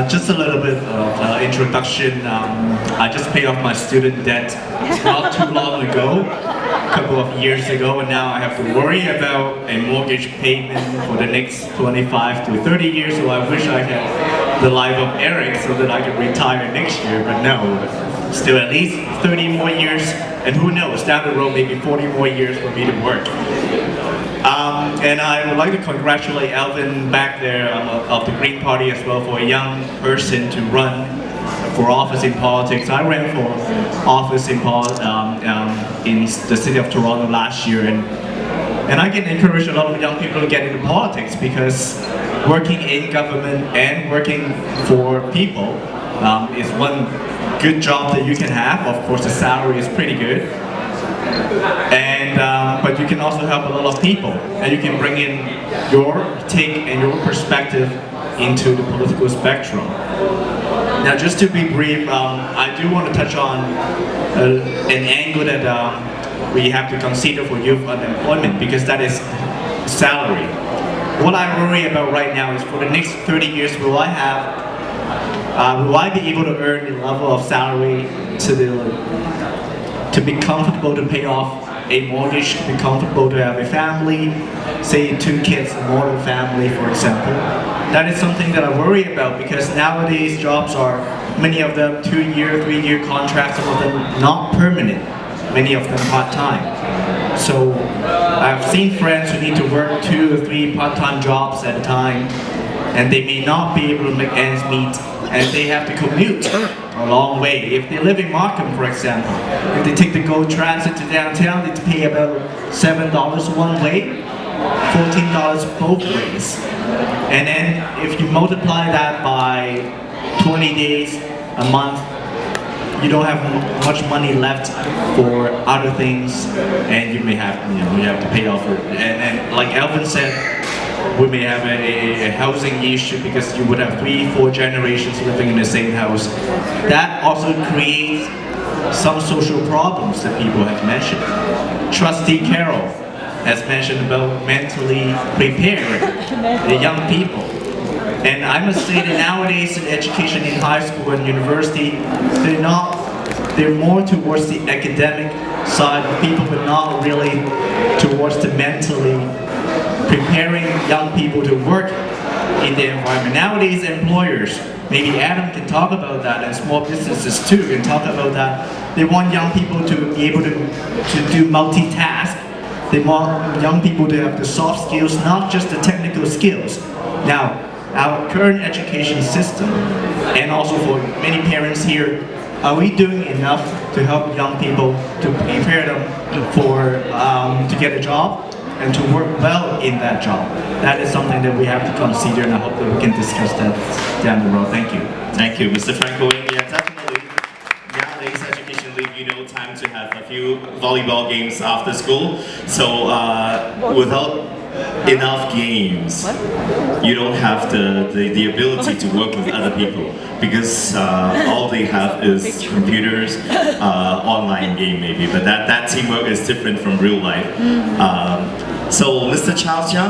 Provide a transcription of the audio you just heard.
Just a little bit of introduction. I just paid off my student debt not too long ago, a couple of years ago, and now I have to worry about a mortgage payment for the next 25 to 30 years, so I wish I had the life of Eric so that I could retire next year, but no. Still at least 30 more years, and who knows, down the road maybe 40 more years for me to work. And I would like to congratulate Alvin back there of the Green Party as well for a young person to run for office in politics. I ran for office in the city of Toronto last year, and I can encourage a lot of young people to get into politics because working in government and working for people is one good job that you can have. Of course, the salary is pretty good, but you can also help a lot of people, and you can bring in your take and your perspective into the political spectrum. Now, just to be brief, I do want to touch on an angle that we have to consider for youth unemployment, because that is salary. What I worry about right now is for the next 30 years, will I be able to earn the level of salary to be comfortable to pay off a mortgage, to be comfortable to have a family, say 2 kids, more than family, for example. That is something that I worry about, because nowadays jobs are, many of them 2-year, 3-year contracts, some of them not permanent, many of them part-time. So I've seen friends who need to work 2 or 3 part-time jobs at a time, and they may not be able to make ends meet, and they have to commute a long way. If they live in Markham, for example, if they take the GO Transit to downtown, they pay about $7 one way, $14 both ways. And then if you multiply that by 20 days, a month, you don't have much money left for other things, and you may have, you have to pay off it. And like Alvin said, we may have a housing issue because you would have 3-4 generations living in the same house. That also creates some social problems that people have mentioned. Trustee Carroll has mentioned about mentally preparing the young people. And I must say that nowadays in education in high school and university, they're more towards the academic side of people, but not really towards the mentally preparing young people to work in the environment. Nowadays, employers, maybe Adam can talk about that, and small businesses too can talk about that. They want young people to be able to do multitask. They want young people to have the soft skills, not just the technical skills. Now, our current education system, and also for many parents here, are we doing enough to help young people to prepare them for to get a job and to work well in that job? That is something that we have to consider, and I hope that we can discuss that down the road. Thank you. Thank you, Mr. Franco Ng. Yeah, definitely. Nowadays, education league, time to have a few volleyball games after school. So without enough games, you don't have the ability to work with other people, because all they have is computers, online game maybe, but that teamwork is different from real life. So Mr. Charles Young,